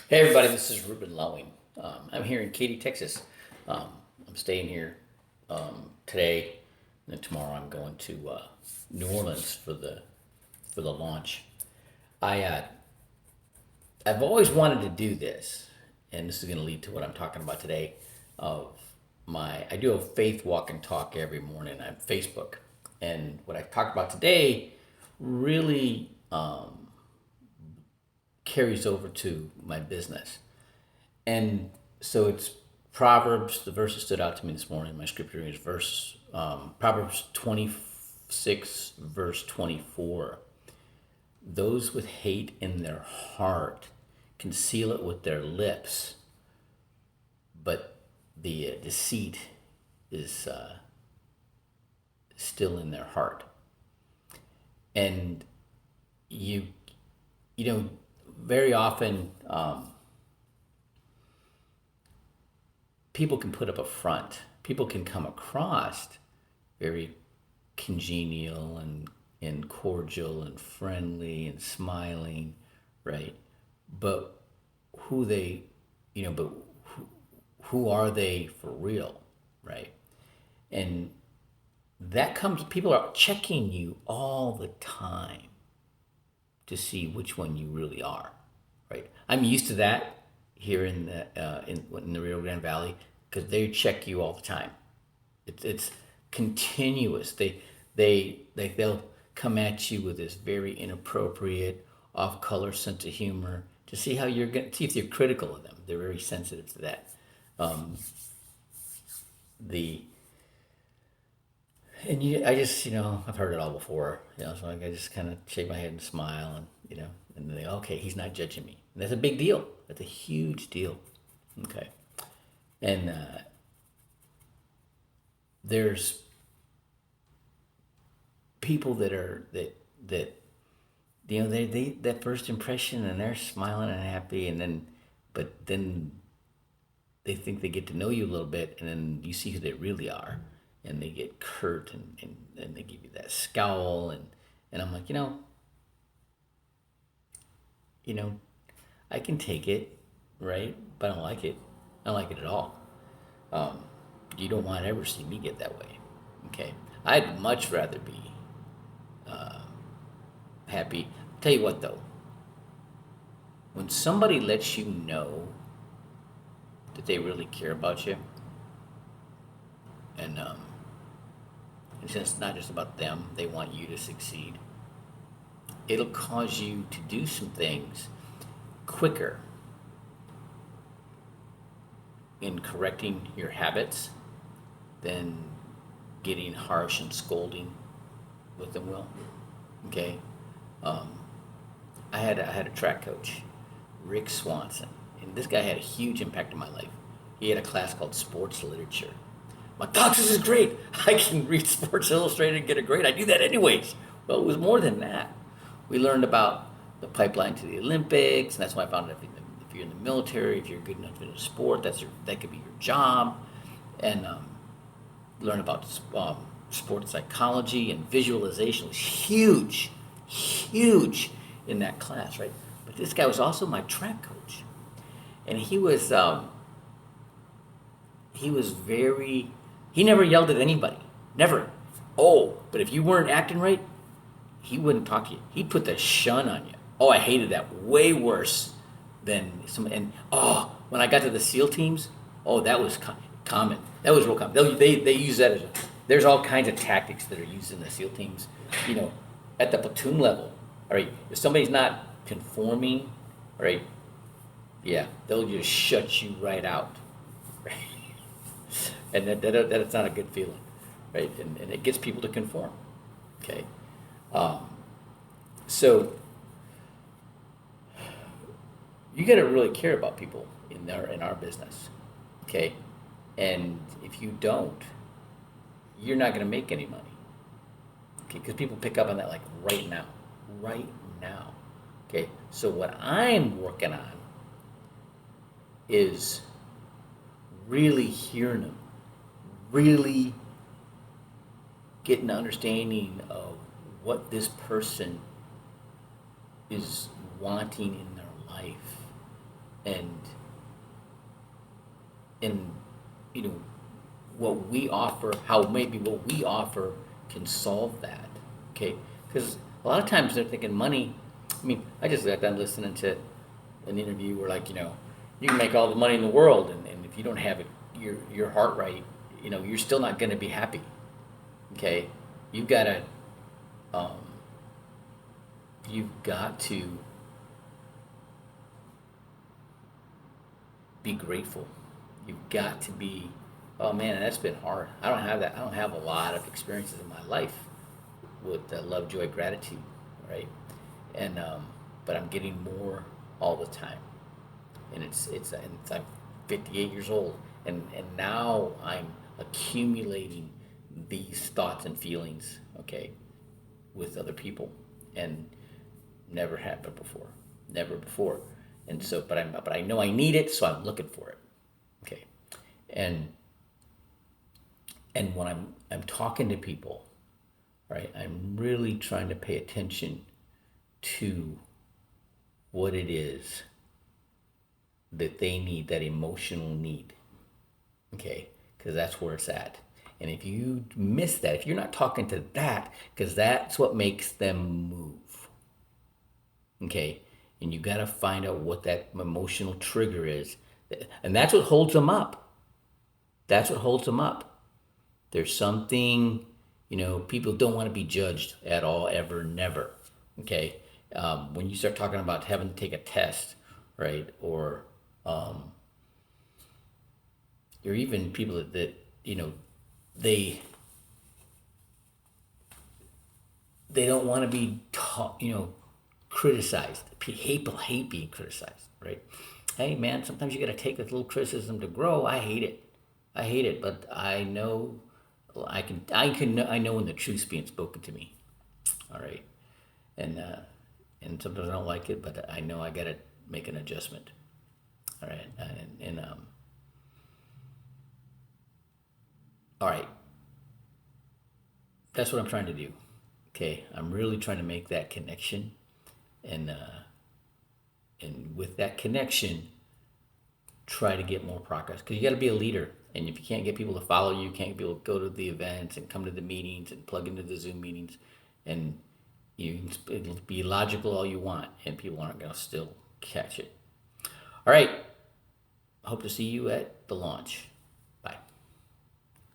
Hey everybody, this is Ruben Lowing. I'm here in Katy, Texas. I'm staying here today, and then tomorrow I'm going to New Orleans for the launch. I I've always wanted to do this, and this is going to lead to what I'm talking about today. Of I do a faith walk and talk every morning on Facebook, and what I talked about today really carries over to my business. And so it's Proverbs. The verse that stood out to me this morning, my scripture reading is Proverbs 26, verse 24. Those with hate in their heart conceal it with their lips, but the deceit is still in their heart. And you, you know, very often people can put up a front. People can come across very congenial and cordial and friendly and smiling, right? But who they, but who are they for real, right? And that comes, people are checking you all the time to see which one you really are, right? I'm used to that here in the Rio Grande Valley because they check you all the time. It's continuous. They'll come at you with this very inappropriate, off color sense of humor to see how you're going to see if you're critical of them. They're very sensitive to that. The and I just I've heard it all before. So I just kind of shake my head and smile, and and they okay, he's not judging me. And that's a big deal. That's a huge deal. Okay, and there's people that they that first impression, and they're smiling and happy, and then they think they get to know you a little bit, and then you see who they really are, and they get curt, and they give you that scowl, and I'm like, you know I can take it, right? But I don't like it. I don't like it at all. You don't want to ever see me get that way. Okay, I'd much rather be happy. Tell you what though, when somebody lets you know that they really care about you, and since it's not just about them, they want you to succeed. It'll cause you to do some things quicker in correcting your habits than getting harsh and scolding with them will. Okay, um, I had a track coach, Rick Swanson, and this guy had a huge impact on my life. He had a class called Sports Literature. I'm like, Doc, this is great. I can read Sports Illustrated and get a grade. I do that anyways. Well, it was more than that. We learned about the pipeline to the Olympics, and that's why I found if you're in the military, if you're good enough in a sport, that could be your job. And learn about sports psychology and visualization. It was huge, huge in that class, right? But this guy was also my track coach, and he was very. He never yelled at anybody, never. Oh, but if you weren't acting right, he wouldn't talk to you. He'd put the shun on you. Oh, I hated that. Way worse than some. And when I got to the SEAL teams, oh, that was common. That was real common. They use that as there's all kinds of tactics that are used in the SEAL teams. You know, at the platoon level. All right, if somebody's not conforming, all right, yeah, they'll just shut you right out. Right? And that's not a good feeling, right? And it gets people to conform. Okay, so you got to really care about people in our business, okay? And if you don't, you're not going to make any money, okay? Because people pick up on that like right now, okay? So what I'm working on is really hearing them, really getting an understanding of what this person is wanting in their life, and and you know what we offer, how maybe what we offer can solve that. Okay, because a lot of times they're thinking money. I mean, I just got done listening to an interview where, like, you can make all the money in the world, and if you don't have it, your heart right, you're still not going to be happy. Okay, you've got to um, you've got to be grateful. You've got to be, oh man, that's been hard. I don't have that. I don't have a lot of experiences in my life with love, joy, gratitude, right? And but I'm getting more all the time, and I'm 58 years old, and now I'm accumulating these thoughts and feelings, okay, with other people, and never happened before, never before, and so but I know I need it, so I'm looking for it, okay, and when I'm talking to people, right, I'm really trying to pay attention to what it is that they need, that emotional need, okay, because that's where it's at. And if you miss that, if you're not talking to that, because that's what makes them move, okay, and you got to find out what that emotional trigger is, and that's what holds them up. That's what holds them up. There's something, people don't want to be judged at all, ever, never. Okay. When you start talking about having to take a test, right? Or even people that they they don't want to be taught, criticized. People hate being criticized, right? Hey man, sometimes you got to take a little criticism to grow. I hate it. I hate it, but I know I know when the truth's being spoken to me. All right, and sometimes I don't like it, but I know I got to make an adjustment. All right, all right, that's what I'm trying to do. Okay, I'm really trying to make that connection, and with that connection, try to get more progress, because you got to be a leader. And if you can't get people to follow you, can't get people to go to the events and come to the meetings and plug into the Zoom meetings, and you can be logical all you want, and people aren't going to still catch it. All right. I hope to see you at the launch.